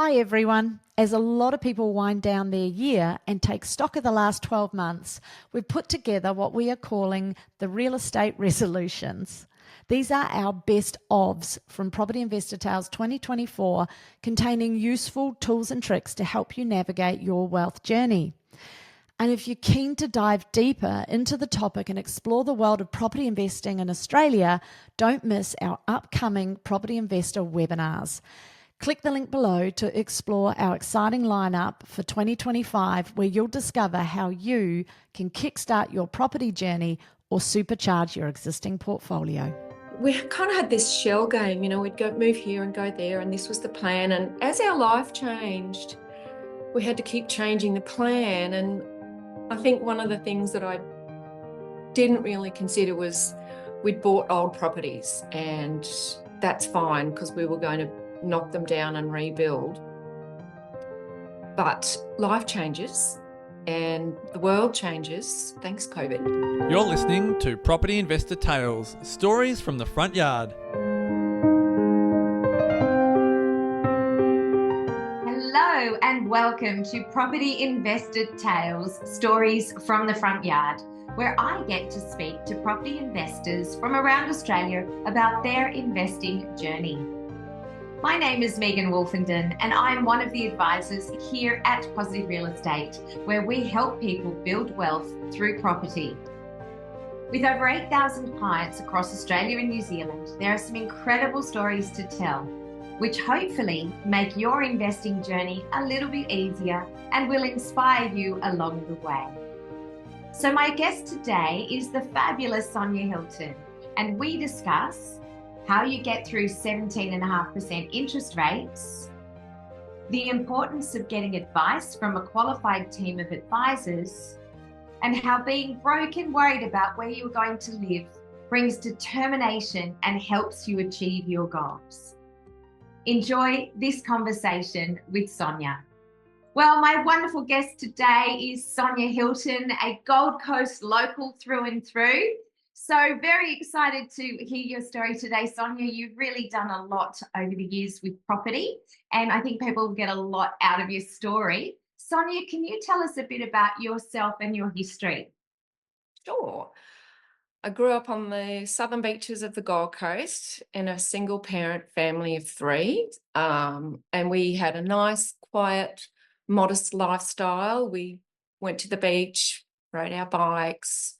Hi everyone. As a lot of people wind down their year and take stock of the last 12 months, we've put together what we are calling the real estate resolutions. These are our best ofs from Property Investor Tales 2024, containing useful tools and tricks to help you navigate your wealth journey. And if you're keen to dive deeper into the topic and explore the world of property investing in Australia, don't miss our upcoming property investor webinars. Click the link below to explore our exciting lineup for 2025, where you'll discover how you can kickstart your property journey or supercharge your existing portfolio. We kind of had this shell game, we'd go move here and go there, and this was the plan. And as our life changed, we had to keep changing the plan. And I think one of the things that I didn't really consider was we'd bought old properties, and that's fine because we were going to knock them down and rebuild. But life changes and the world changes, thanks COVID. You're listening to Property Investor Tales, stories from the front yard. Hello and welcome to Property Investor Tales, stories from the front yard, where I get to speak to property investors from around Australia about their investing journey. My name is Megan Wolfenden, and I'm one of the advisors here at Positive Real Estate, where we help people build wealth through property. With over 8,000 clients across Australia and New Zealand, there are some incredible stories to tell, which hopefully make your investing journey a little bit easier and will inspire you along the way. So my guest today is the fabulous Sonya Hilton, and we discuss how you get through 17.5% interest rates, the importance of getting advice from a qualified team of advisors, and how being broke and worried about where you're going to live brings determination and helps you achieve your goals. Enjoy this conversation with Sonya. Well, my wonderful guest today is Sonya Hilton, a Gold Coast local through and through. So very excited to hear your story today, Sonya. You've really done a lot over the years with property, and I think people will get a lot out of your story. Sonya, can you tell us a bit about yourself and your history? Sure. I grew up on the southern beaches of the Gold Coast in a single parent family of three, and we had a nice, quiet, modest lifestyle. We went to the beach, rode our bikes.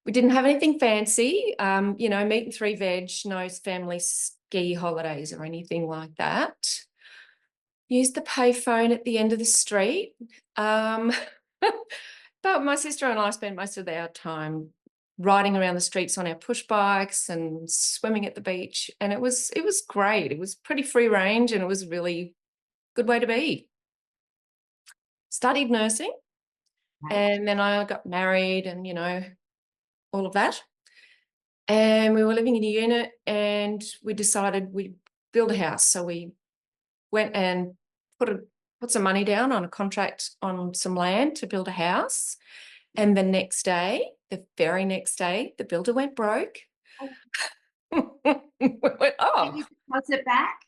We didn't have anything fancy, meat and three veg, no family ski holidays or anything like that. Used the payphone at the end of the street. But my sister and I spent most of our time riding around the streets on our push bikes and swimming at the beach. And it was great. It was pretty free range, and it was a really good way to be. Studied nursing, and then I got married and, all of that. And we were living in a unit, and we decided we'd build a house. So we went and put some money down on a contract on some land to build a house. And the very next day, the builder went broke. We went, oh. Did you deposit it back?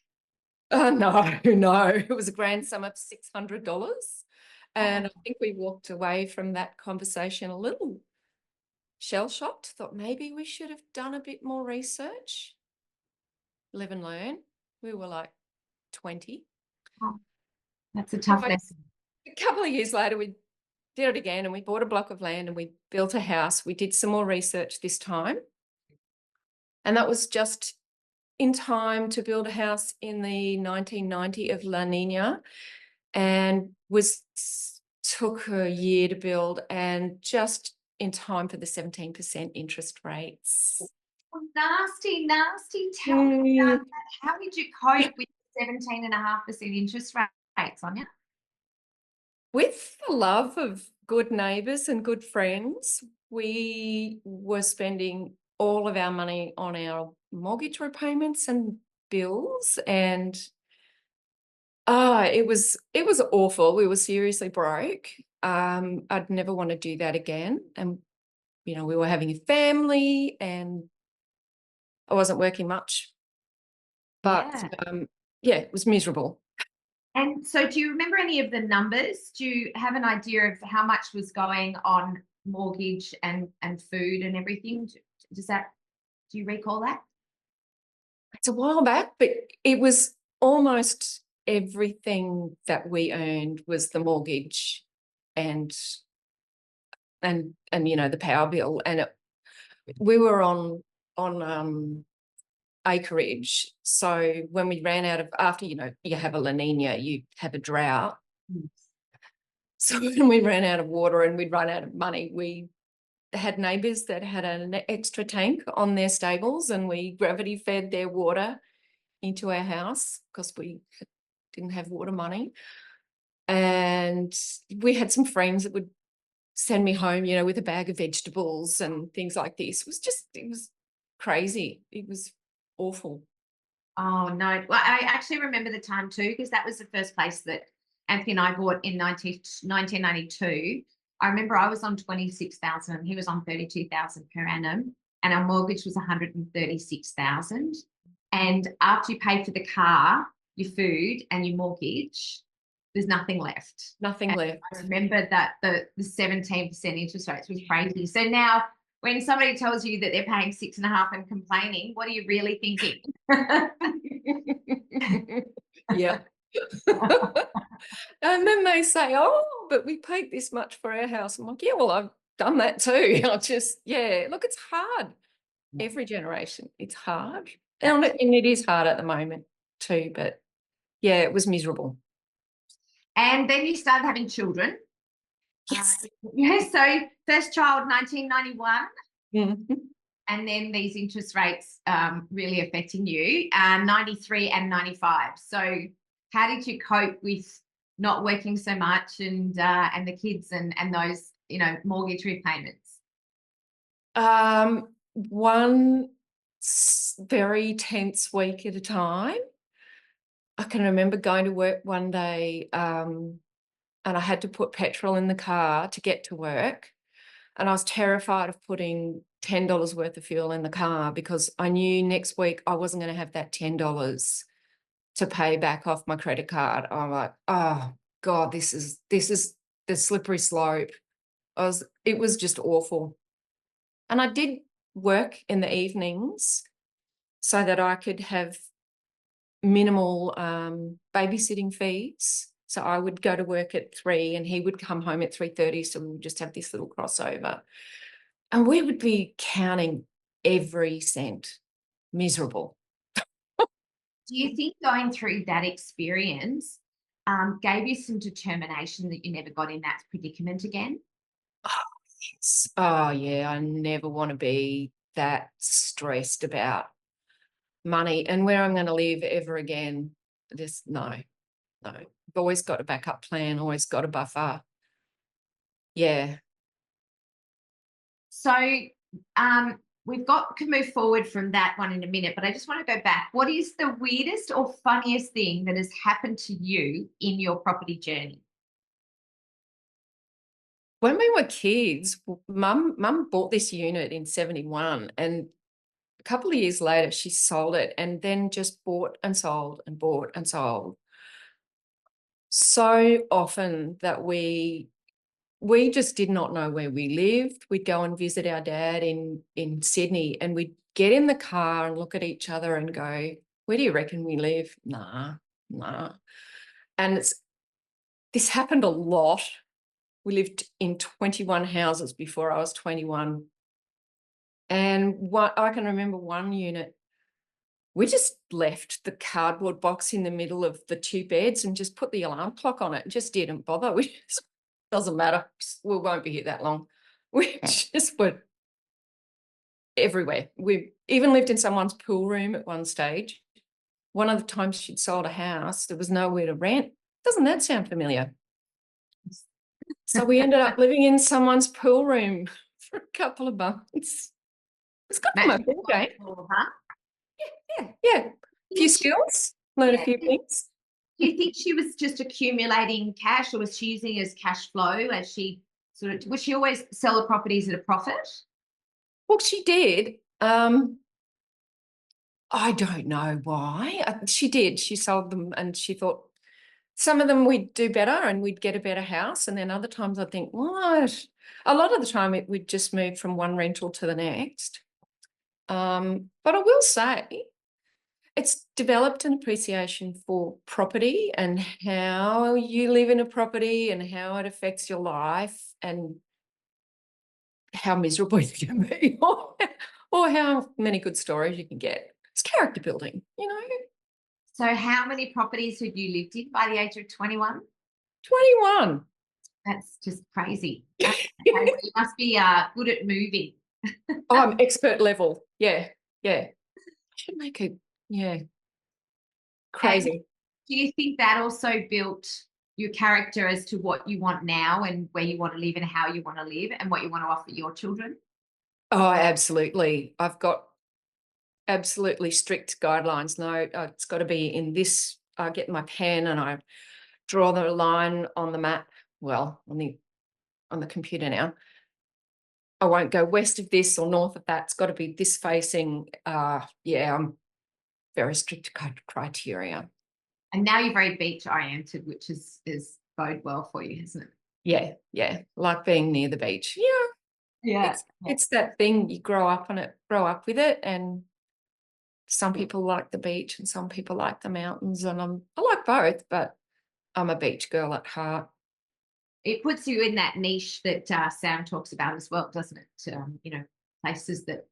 Oh, no. It was a grand sum of $600. And I think we walked away from that conversation a little shell-shocked, thought maybe we should have done a bit more research. Live and learn. We were like 20. Oh, that's a tough lesson. A couple of years later, we did it again, and we bought a block of land and we built a house. We did some more research this time. And that was just in time to build a house in the 1990 of La Nina, and took a year to build, and just in time for the 17% interest rates. Oh, nasty. Tell me about that. How did you cope with 17.5% interest rates, Sonya? With the love of good neighbours and good friends, we were spending all of our money on our mortgage repayments and bills, and it was awful. We were seriously broke. I'd never want to do that again. And, we were having a family, and I wasn't working much. But, it was miserable. And so do you remember any of the numbers? Do you have an idea of how much was going on mortgage and food and everything? Do you recall that? It's a while back, but it was almost everything that we earned was the mortgage and the power bill. And we were on acreage. So when we ran out of, after, you have a La Nina, you have a drought. So when we ran out of water and we'd run out of money, we had neighbours that had an extra tank on their stables, and we gravity fed their water into our house because we didn't have water money. And we had some friends that would send me home, with a bag of vegetables and things like this. It was crazy. It was awful. Oh, no. Well, I actually remember the time too, because that was the first place that Anthony and I bought in 1992. I remember I was on 26,000 and he was on 32,000 per annum, and our mortgage was 136,000. And after you pay for the car, your food and your mortgage, there's nothing left. Nothing left. I remember that the 17% interest rates was crazy. So now when somebody tells you that they're paying 6.5 and complaining, what are you really thinking? Yeah. And then they say, oh, but we paid this much for our house. I'm like, yeah, well, I've done that too. Look, it's hard. Every generation, it's hard. And it is hard at the moment too, but yeah, it was miserable. And then you started having children. Yes. So first child, 1991. Mm-hmm. And then these interest rates really affecting you, 93 and 95. So how did you cope with not working so much and the kids and those, mortgage repayments? One very tense week at a time. I can remember going to work one day and I had to put petrol in the car to get to work. And I was terrified of putting $10 worth of fuel in the car because I knew next week I wasn't going to have that $10 to pay back off my credit card. I'm like, oh God, this is the slippery slope. It was just awful. And I did work in the evenings so that I could have minimal babysitting fees. So I would go to work at 3 and he would come home at 3:30. So we would just have this little crossover. And we would be counting every cent. Miserable. Do you think going through that experience gave you some determination that you never got in that predicament again? Oh, yes. Oh, yeah. I never want to be that stressed about money and where I'm going to live ever again. Just no. I've always got a backup plan, always got a buffer. Yeah. So we've can move forward from that one in a minute, but I just want to go back. What is the weirdest or funniest thing that has happened to you in your property journey? When we were kids, Mum bought this unit in 71, and a couple of years later she sold it and then just bought and sold and bought and sold. So often that we just did not know where we lived. We'd go and visit our dad in Sydney and we'd get in the car and look at each other and go, where do you reckon we live? Nah. And this happened a lot. We lived in 21 houses before I was 21. And I can remember one unit, we just left the cardboard box in the middle of the 2 beds and just put the alarm clock on it. Just didn't bother. Doesn't matter. We won't be here that long. We just were everywhere. We even lived in someone's pool room at one stage. One of the times she'd sold a house, there was nowhere to rent. Doesn't that sound familiar? So we ended up living in someone's pool room for a couple of months. It's got to my birthday. Huh? Yeah. A few skills, learn a few things. Do you think she was just accumulating cash, or was she using it as cash flow as she would she always sell the properties at a profit? Well, she did. I don't know why. She did. She sold them and she thought some of them we'd do better and we'd get a better house. And then other times I'd think, what? A lot of the time we'd just move from one rental to the next. But I will say it's developed an appreciation for property and how you live in a property and how it affects your life and how miserable you can be or how many good stories you can get. It's character building, you know. So how many properties have you lived in by the age of 21? 21. That's just crazy. Okay, well, you must be good at moving. Oh, I'm expert level. Yeah. I should make it, crazy. And do you think that also built your character as to what you want now and where you want to live and how you want to live and what you want to offer your children? Oh, absolutely. I've got absolutely strict guidelines. No, it's got to be in this. I get my pen and I draw the line on the map. Well, on the computer now. I won't go west of this or north of that. It's got to be this facing. I'm very strict criteria. And now you're very beach oriented, which is bode well for you, isn't it? Yeah. Like being near the beach. Yeah. It's that thing you grow up with it, and some people like the beach and some people like the mountains, and I like both, but I'm a beach girl at heart. It puts you in that niche that Sam talks about as well, doesn't it? Places that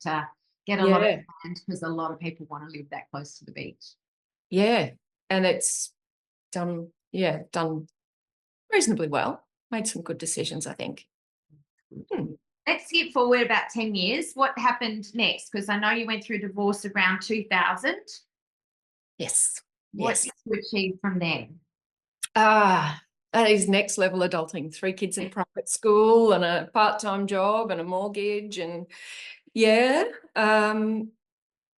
get a lot of land because a lot of people want to live that close to the beach. Yeah, and it's done reasonably well. Made some good decisions, I think. Let's skip forward about 10 years. What happened next? Because I know you went through divorce around 2000. Yes. What did you achieve from there? That is next level adulting. 3 kids in private school and a part-time job and a mortgage. And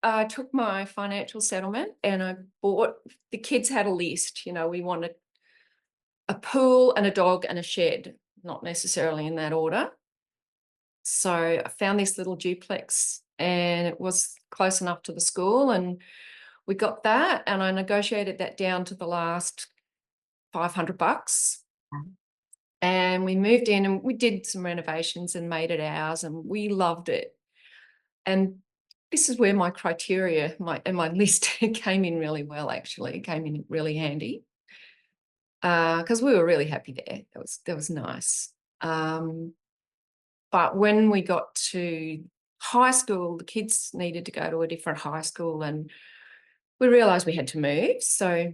I took my financial settlement and I bought, the kids had a list, we wanted a pool and a dog and a shed, not necessarily in that order. So I found this little duplex and it was close enough to the school, and we got that, and I negotiated that down to the last $500. And we moved in and we did some renovations and made it ours, and we loved it. And this is where my criteria, my list came in really well, actually. It came in really handy because we were really happy there. That was nice. But when we got to high school, the kids needed to go to a different high school, and we realised we had to move. So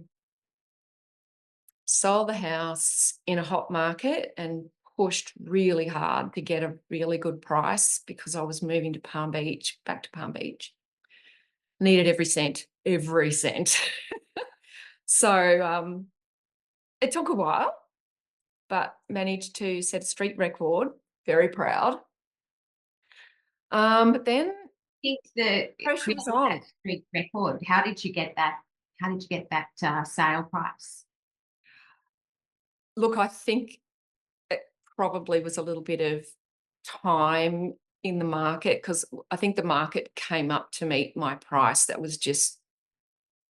sold the house in a hot market and pushed really hard to get a really good price because I was moving to back to Palm Beach. Needed every cent. So it took a while, but managed to set a street record. Very proud. But then I think the pressure was on. street record. How did you get that? How did you get that sale price? Look, I think it probably was a little bit of time in the market, because I think the market came up to meet my price. That was just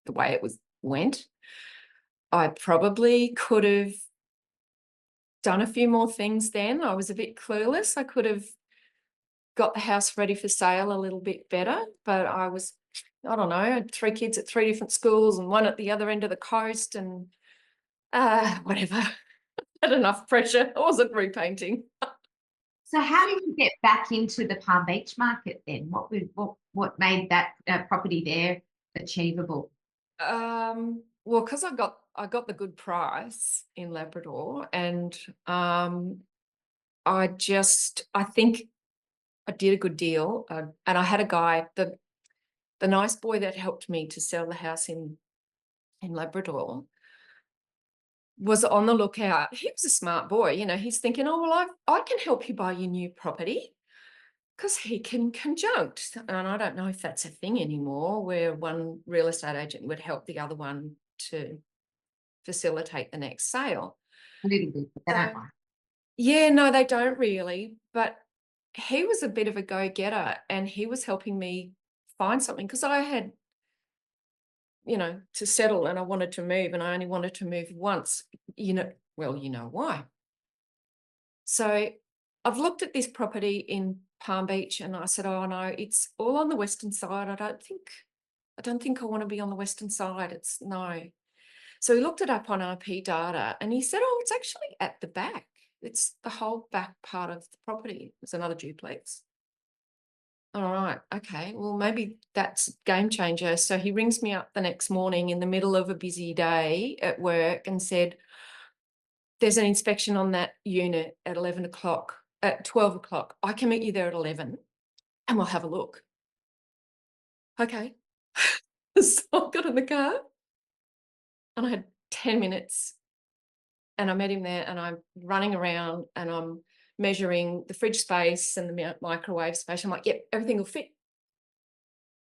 the way it went. I probably could have done a few more things then. I was a bit clueless. I could have got the house ready for sale a little bit better, but I don't know, I had 3 kids at 3 different schools and one at the other end of the coast, and whatever. Had enough pressure. I wasn't repainting. So how did you get back into the Palm Beach market then? What made that property there achievable? Well, because I got the good price in Labrador, and I think I did a good deal, and I had a guy, the nice boy that helped me to sell the house in Labrador, was on the lookout. He was a smart boy, he's thinking, oh, well, I can help you buy your new property, because he can conjunct. And I don't know if that's a thing anymore, where one real estate agent would help the other one to facilitate the next sale. A little bit, but they don't mind. Yeah, no, they don't really. But he was a bit of a go-getter, and he was helping me find something, because to settle, and I wanted to move, and I only wanted to move once, well, you know why. So I've looked at this property in Palm Beach, and I said, oh no, it's all on the western side. I don't think I want to be on the western side. It's no. So he looked it up on IP data, and he said, oh, it's actually at the back. It's the whole back part of the property. It's another duplex. All right, okay, well, maybe that's a game changer. So he rings me up the next morning in the middle of a busy day at work and said, there's an inspection on that unit at 11 o'clock, at 12 o'clock. I can meet you there at 11 and we'll have a look. Okay. So I got in the car and I had 10 minutes and I met him there, and I'm running around and I'm measuring the fridge space and the microwave space. I'm like, yep, everything will fit.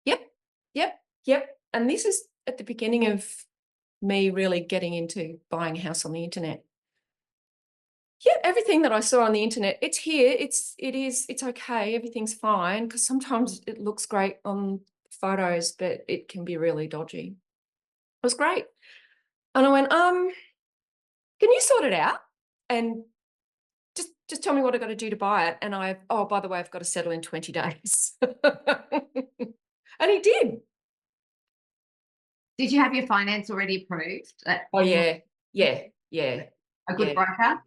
Yep. And this is at the beginning of me really getting into buying a house on the internet. Yeah, everything that I saw on the internet, it's here. It's okay. Everything's fine, because sometimes it looks great on photos, but it can be really dodgy. It was great. And I went, can you sort it out? And just tell me what I got to do to buy it. And by the way, I've got to settle in 20 days. And he did. Did you have your finance already approved? Oh, yeah. A good broker?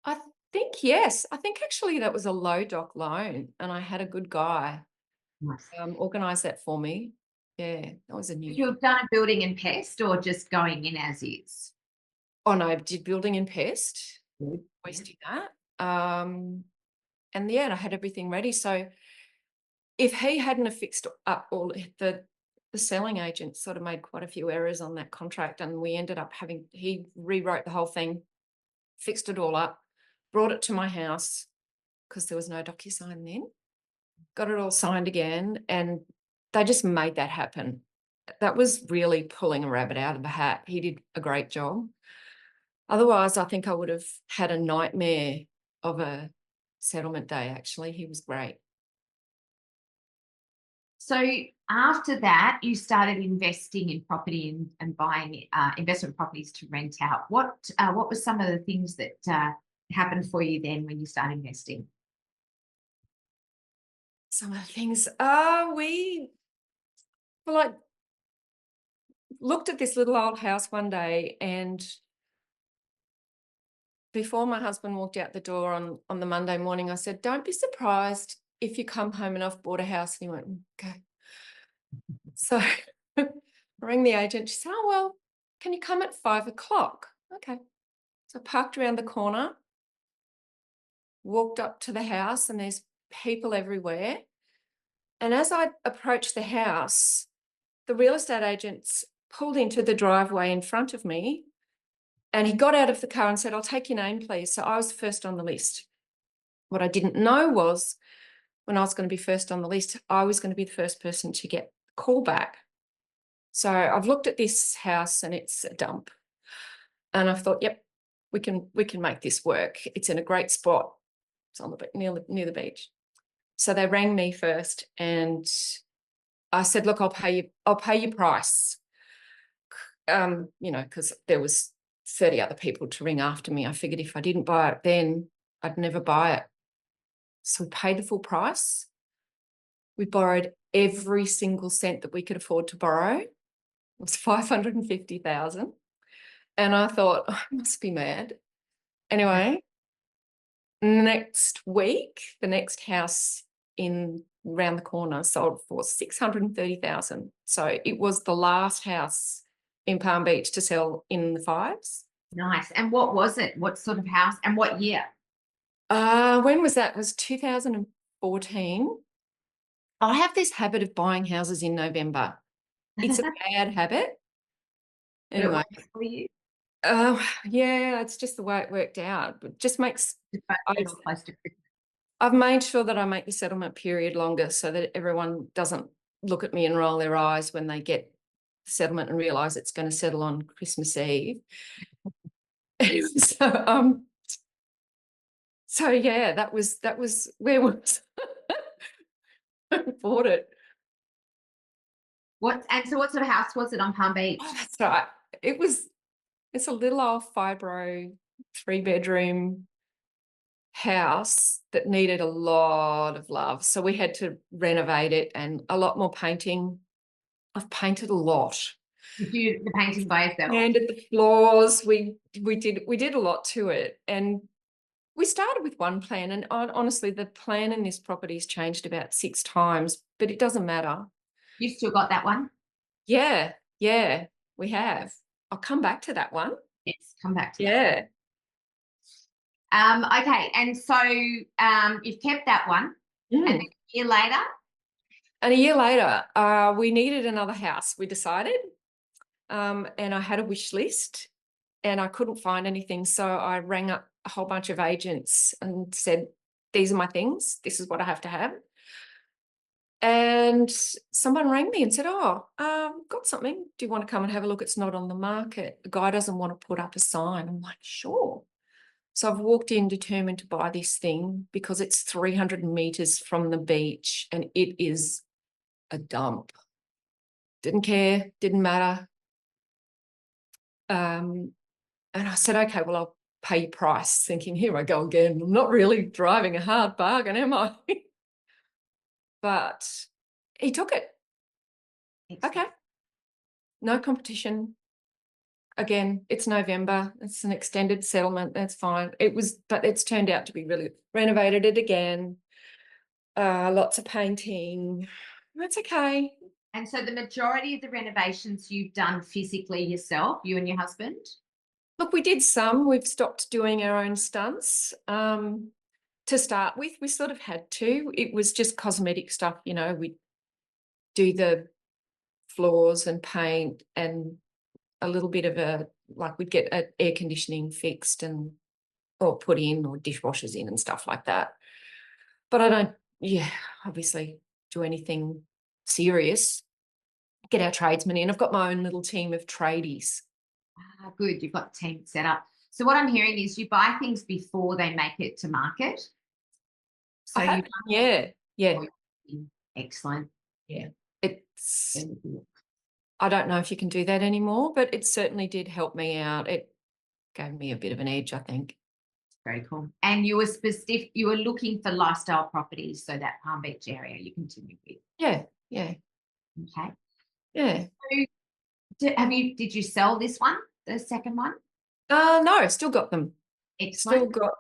I think, yes. I think actually that was a low doc loan, and I had a good guy Nice. organise that for me. Yeah, that was a new. You've done a building and pest, or just going in as is? Oh no, I did building and pest. Good. Always do that. And yeah, I had everything ready. So if he hadn't have fixed up all the selling agent sort of made quite a few errors on that contract, and we ended up he rewrote the whole thing, fixed it all up, brought it to my house, because there was no DocuSign then, got it all signed again, and they just made that happen. That was really pulling a rabbit out of the hat. He did a great job. Otherwise, I think I would have had a nightmare of a settlement day, actually. He was great. So after that, you started investing in property and buying investment properties to rent out. What were some of the things that happened for you then when you started investing? Some of the things, we looked at this little old house one day, and before my husband walked out the door on the Monday morning, I said, don't be surprised if you come home and I've bought a house. And he went, okay. So I rang the agent. She said, oh, well, can you come at 5 o'clock? Okay. So I parked around the corner, walked up to the house, and there's people everywhere. And as I approached the house, the real estate agents pulled into the driveway in front of me, and he got out of the car and said, I'll take your name, please. So I was first on the list. What I didn't know was, when I was going to be first on the list, I was going to be the first person to get the call back. So I've looked at this house, and it's a dump. And I thought, yep, we can make this work. It's in a great spot. It's on the near the beach. So they rang me first, and I said, look, I'll pay your price. Because there was 30 other people to ring after me. I figured if I didn't buy it then, I'd never buy it. So we paid the full price. We borrowed every single cent that we could afford to borrow. It was $550,000. And I thought, oh, I must be mad. Anyway, next week, the next house around the corner sold for $630,000. So it was the last house in Palm Beach to sell in the fives. Nice. And what was it? What sort of house and what year? When was that? It was 2014. I have this habit of buying houses in November. It's a bad habit. Anyway. But it works for you? Yeah, it's just the way it worked out. It just makes Close to Christmas. I've made sure that I make the settlement period longer, so that everyone doesn't look at me and roll their eyes when they get the settlement and realise it's going to settle on Christmas Eve. So yeah, that was where was I bought it. So what sort of house was it on Palm Beach? Oh, that's right. It's a little old fibro 3-bedroom house that needed a lot of love. So we had to renovate it and a lot more painting. I've painted a lot. Did you do the painting by yourself? Sanded the floors. We did a lot to it. And we started with one plan, and honestly, the plan in this property's changed about 6 times, but it doesn't matter. You've still got that one? Yeah, we have. I'll come back to that one. Yes, come back to that. Yeah. Okay, and so you've kept that one, and then a year later? And a year later, we needed another house, we decided. And I had a wish list and I couldn't find anything. So I rang up a whole bunch of agents and said, these are my things. This is what I have to have. And someone rang me and said, got something. Do you want to come and have a look? It's not on the market. The guy doesn't want to put up a sign. I'm like, sure. So I've walked in determined to buy this thing because it's 300 meters from the beach and it is a dump. Didn't care, didn't matter. And I said, okay, well, I'll pay your price, thinking, here I go again. I'm not really driving a hard bargain, am I? But he took it. Okay. No competition. Again, it's November. It's an extended settlement. That's fine. But it's turned out to be really renovated it again. Lots of painting. That's okay. And so the majority of the renovations you've done physically yourself, you and your husband? Look, we did some. We've stopped doing our own stunts. To start with, we sort of had to. It was just cosmetic stuff, we'd do the floors and paint and a little bit of we'd get air conditioning fixed or put in or dishwashers in and stuff like that. But I don't, obviously do anything serious. Get our tradesmen in. I've got my own little team of tradies. Good, you've got the team set up. So what I'm hearing is you buy things before they make it to market. So yeah. Excellent. Yeah. I don't know if you can do that anymore, but it certainly did help me out. It gave me a bit of an edge, I think. Very cool. And you were looking for lifestyle properties, so that Palm Beach area you continue with. Yeah. Okay. Yeah. So did you sell this one, the second one? No, still got them. Excellent. Still got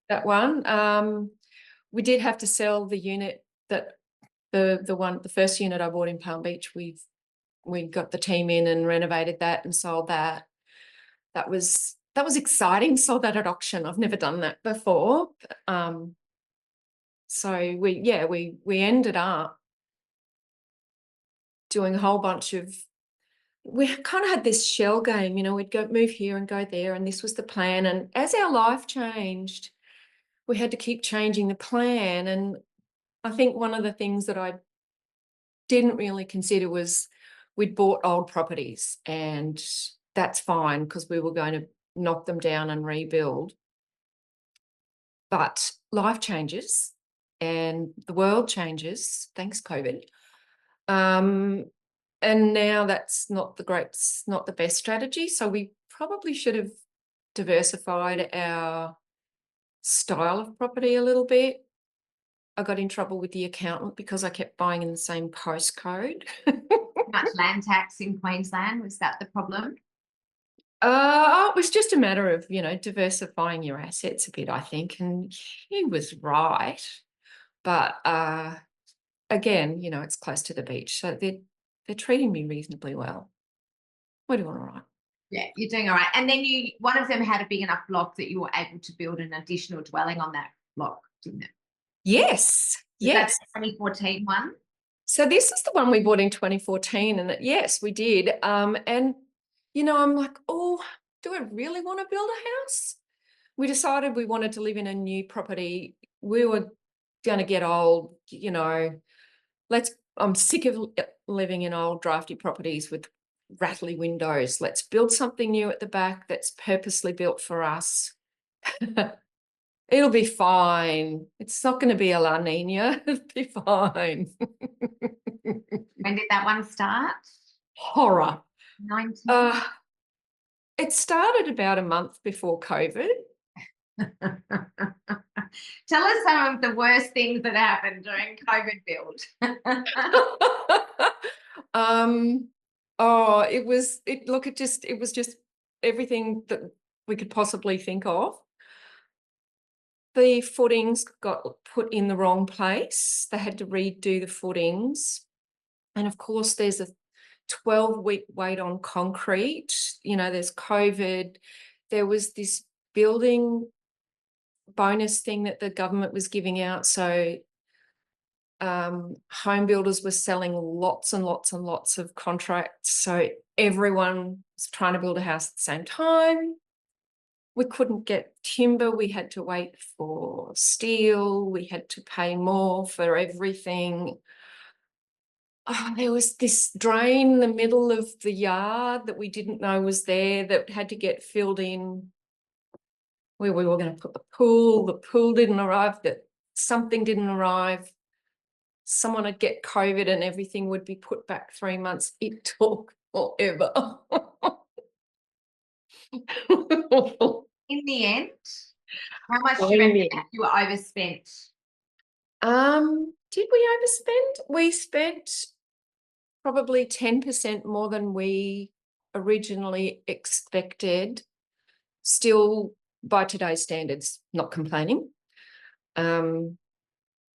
that one. We did have to sell the unit that the first unit I bought in Palm Beach. We got the team in and renovated that and sold that. That was exciting. Sold that at auction. I've never done that before. So we ended up doing a whole bunch of. We kind of had this shell game, we'd move here and go there, and this was the plan. And as our life changed, we had to keep changing the plan. And I think one of the things that I didn't really consider was we'd bought old properties, and that's fine because we were going to knock them down and rebuild. But life changes and the world changes, thanks COVID. And now that's not the best strategy. So we probably should have diversified our style of property a little bit. I got in trouble with the accountant because I kept buying in the same postcode. Much land tax in Queensland, was that the problem? It was just a matter of, diversifying your assets a bit, I think. And he was right. But again, it's close to the beach. So they're treating me reasonably well. We're doing all right. Yeah, you're doing all right. And then one of them had a big enough block that you were able to build an additional dwelling on that block, didn't it? Yes. That's the 2014 one. So this is the one we bought in 2014, and yes, we did. And I'm like, do I really want to build a house? We decided we wanted to live in a new property. We were going to get old, I'm sick of living in old drafty properties with rattly windows. Let's build something new at the back that's purposely built for us. It'll be fine. It's not going to be a La Nina. It'll be fine. When did that one start? Horror. 19. It started about a month before COVID. Tell us some of the worst things that happened during COVID build. It was just everything that we could possibly think of. The footings got put in the wrong place. They had to redo the footings. And of course, there's a 12-week wait on concrete. You know, there's COVID. There was this building bonus thing that the government was giving out. So home builders were selling lots and lots and lots of contracts. So everyone was trying to build a house at the same time. We couldn't get timber. We had to wait for steel. We had to pay more for everything. There was this drain in the middle of the yard that we didn't know was there that had to get filled in where we were going to put the pool. The pool didn't arrive, that something didn't arrive. Someone would get COVID and everything would be put back 3 months. It took forever. In the end, how much do Well, you in reckon the end. you were overspent? Did we overspend? We spent probably 10% more than we originally expected. Still, by today's standards, not complaining.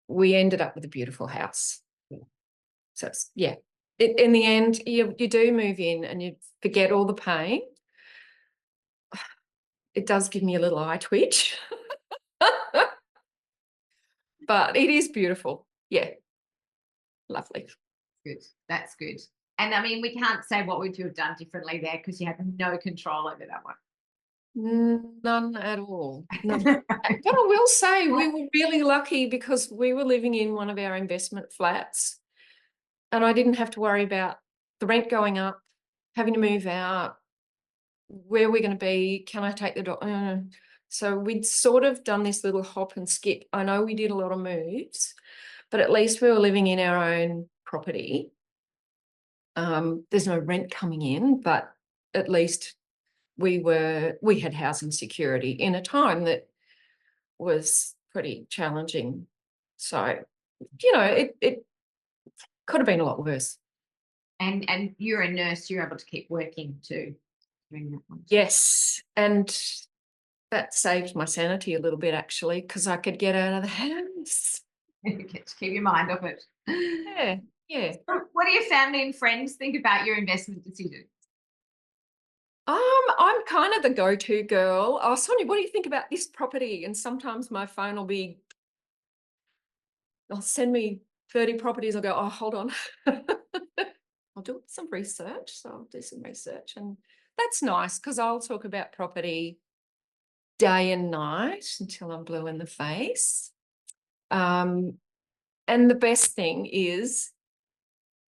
We ended up with a beautiful house. So in the end, you do move in and you forget all the pain. It does give me a little eye twitch. But it is beautiful. Yeah. Lovely. Good. That's good. And I mean, we can't say what would you have done differently there because you had no control over that one. None at all. None. But I will say we were really lucky because we were living in one of our investment flats and I didn't have to worry about the rent going up, having to move out, where we're going to be, can I take the dog? So we'd sort of done this little hop and skip. I know we did a lot of moves, but at least we were living in our own property. There's no rent coming in, but at least we had housing security in a time that was pretty challenging. So, you know, it could have been a lot worse. And you're a nurse, you're able to keep working too during that one. Yes, and that saved my sanity a little bit actually, because I could get out of the house. Get to keep your mind off it. Yeah. What do your family and friends think about your investment decisions? I'm kind of the go-to girl. Oh, Sonya, what do you think about this property? And sometimes my phone will they'll send me 30 properties. I'll go, oh, hold on. I'll do some research. So I'll do some research. And that's nice because I'll talk about property day and night until I'm blue in the face. And the best thing is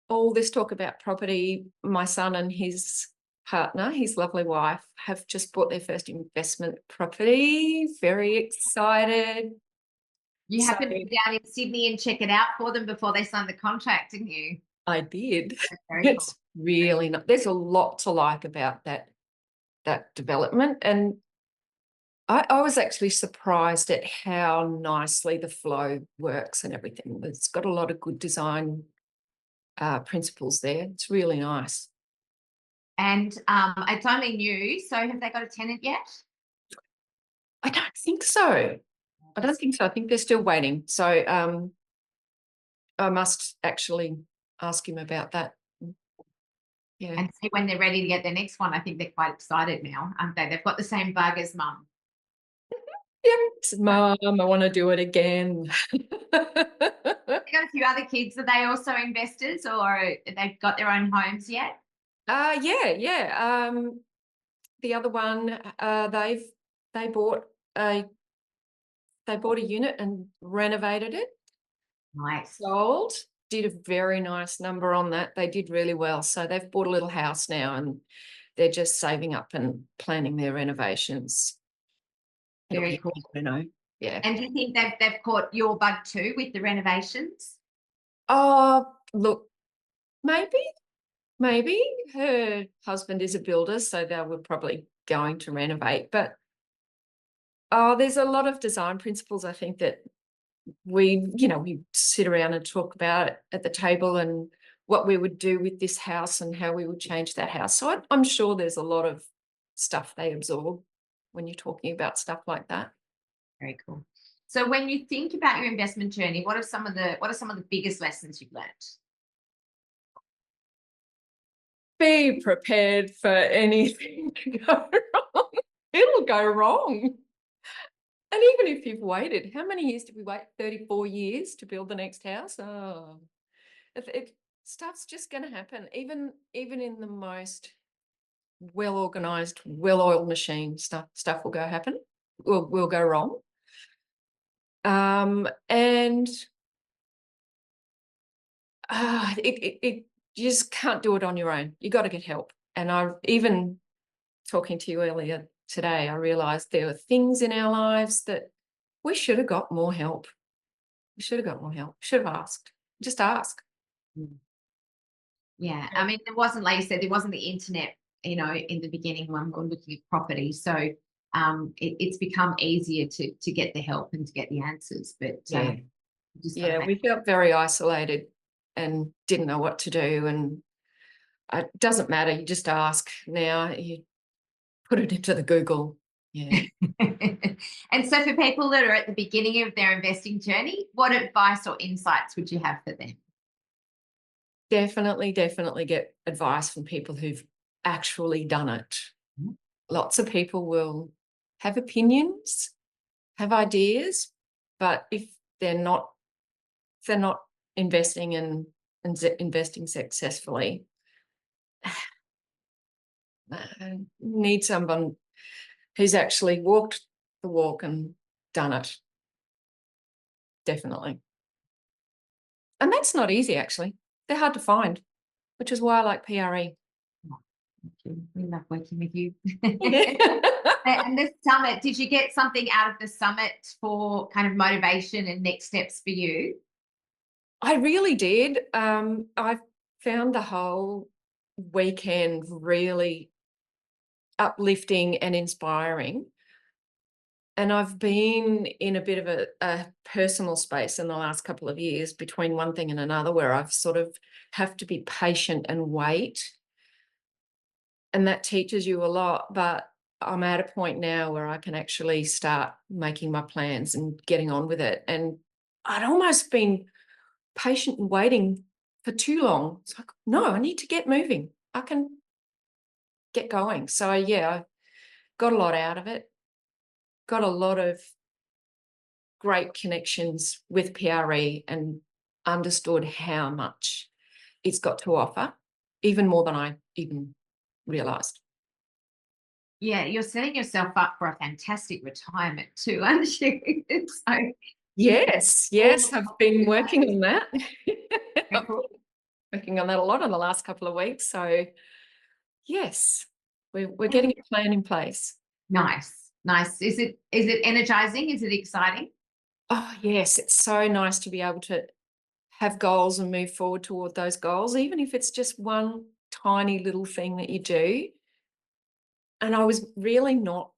all this talk about property, my son and his partner, his lovely wife, have just bought their first investment property. Very excited. You happened to be down in Sydney and check it out for them before they signed the contract, didn't you? I did. Very It's cool. really not. There's a lot to like about that development, and I was actually surprised at how nicely the flow works and everything. It's got a lot of good design principles there. It's really nice. And it's only new, so have they got a tenant yet? I don't think so. I don't think so. I think they're still waiting. So I must actually ask him about that. Yeah. And see when they're ready to get their next one. I think they're quite excited now, aren't they? They've got the same bug as mum. Yep. Mum, I want to do it again. They got a few other kids. Are they also investors or they've got their own homes yet? Yeah. The other one, they bought a unit and renovated it. Nice. Sold. Did a very nice number on that. They did really well. So they've bought a little house now and they're just saving up and planning their renovations. Very cool. You know, yeah. And do you think they've caught your bug too with the renovations? Oh, look, maybe her husband is a builder, so they were probably going to renovate. But there's a lot of design principles, I think, that we sit around and talk about it at the table, and what we would do with this house and how we would change that house. So I'm sure there's a lot of stuff they absorb when you're talking about stuff like that. Very cool. So when you think about your investment journey, what are some of the biggest lessons you've learned? Be prepared for anything to go wrong. It'll go wrong. And even if you've waited, how many years did we wait? 34 years to build the next house? Oh, stuff's just going to happen. Even in the most well-organized, well-oiled machine, stuff will go happen. Will go wrong. And you just can't do it on your own. You got to get help. And even talking to you earlier today, I realized there were things in our lives that we should have got more help. We should have got more help. Should have asked. Just ask. Yeah. I mean, there wasn't, like you said, there wasn't the internet, in the beginning when we were looking at property. So it's become easier to get the help and to get the answers. But we felt very isolated and didn't know what to do. And it doesn't matter. You just ask now. You put it into the Google. Yeah. And so for people that are at the beginning of their investing journey, what advice or insights would you have for them? Definitely get advice from people who've actually done it. Lots of people will have opinions, have ideas, but if they're not investing and investing successfully, need someone who's actually walked the walk and done it. Definitely. And that's not easy, actually. They're hard to find, which is why I like PRE. We love working with you. And the summit, did you get something out of the summit for kind of motivation and next steps for you? I really did. I found the whole weekend really uplifting and inspiring. And I've been in a bit of a personal space in the last couple of years between one thing and another, where I've sort of have to be patient and wait. And that teaches you a lot. But I'm at a point now where I can actually start making my plans and getting on with it. And I'd almost been patient and waiting for too long. It's like, no, I need to get moving. I can get going. So yeah, I got a lot out of it. Got a lot of great connections with PRE and understood how much it's got to offer, even more than I even realised. Yeah, you're setting yourself up for a fantastic retirement too, aren't you? So, yes, I've been working on that. Working on that a lot in the last couple of weeks. So yes, we're getting a plan in place. Nice. Is it energizing? Is it exciting? Oh yes, it's so nice to be able to have goals and move forward toward those goals, even if it's just one tiny little thing that you do. And I was really not,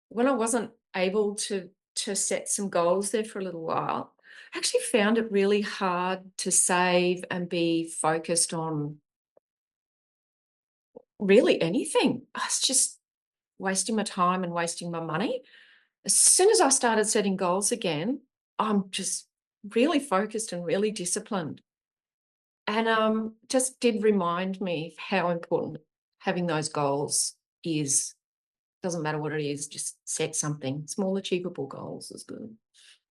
when I wasn't able to set some goals there for a little while, I actually found it really hard to save and be focused on really anything. I was just wasting my time and wasting my money. As soon as I started setting goals again, I'm just really focused and really disciplined. And just did remind me of how important having those goals is. Doesn't matter what it is, just set something. Small, achievable goals is good.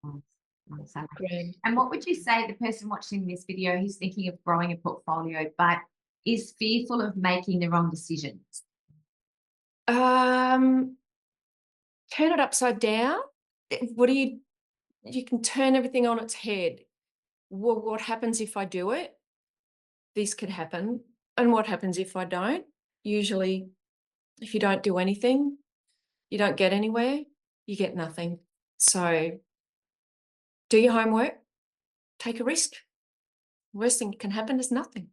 And what would you say the person watching this video who's thinking of growing a portfolio but is fearful of making the wrong decisions? Turn it upside down. You can turn everything on its head. Well, what happens if I do it? This could happen. And what happens if I don't? Usually, if you don't do anything, you don't get anywhere, you get nothing. So do your homework, take a risk. Worst thing that can happen is nothing.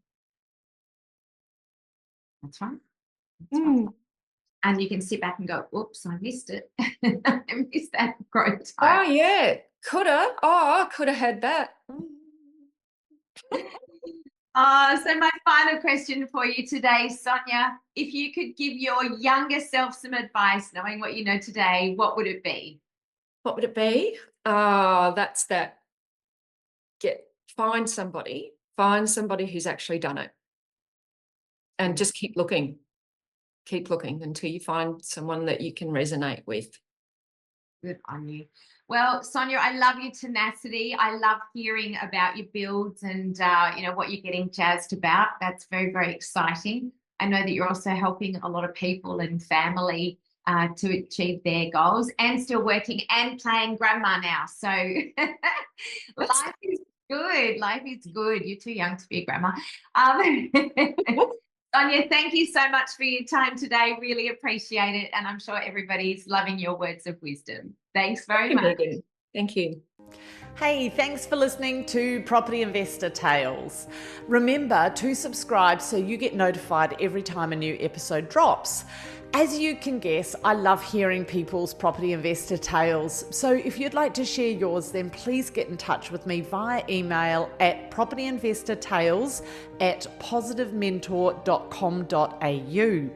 That's right. That's right. And you can sit back and go, oops, I missed it. I missed that growth Oh, time. yeah. Coulda. Oh, I could have had that. So my final question for you today, Sonya, if you could give your younger self some advice, knowing what you know today, what would it be? What would it be? That's that. Find somebody who's actually done it, and just keep looking until you find someone that you can resonate with. Good on you. Well, Sonya, I love your tenacity. I love hearing about your builds and what you're getting jazzed about. That's very, very exciting. I know that you're also helping a lot of people and family to achieve their goals, and still working and playing grandma now. So life is good. Life is good. You're too young to be a grandma. Sonya, thank you so much for your time today. Really appreciate it. And I'm sure everybody's loving your words of wisdom. Thanks very much. Megan. Thank you. Hey, thanks for listening to Property Investor Tales. Remember to subscribe so you get notified every time a new episode drops. As you can guess, I love hearing people's property investor tales. So if you'd like to share yours, then please get in touch with me via email at propertyinvestortales@positivementor.com.au.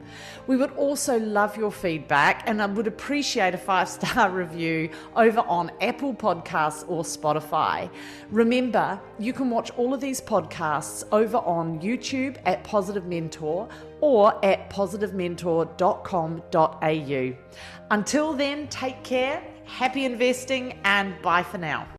We would also love your feedback, and I would appreciate a 5-star review over on Apple Podcasts or Spotify. Remember, you can watch all of these podcasts over on YouTube at Positive Mentor or at positivementor.com.au. Until then, take care, happy investing, and bye for now.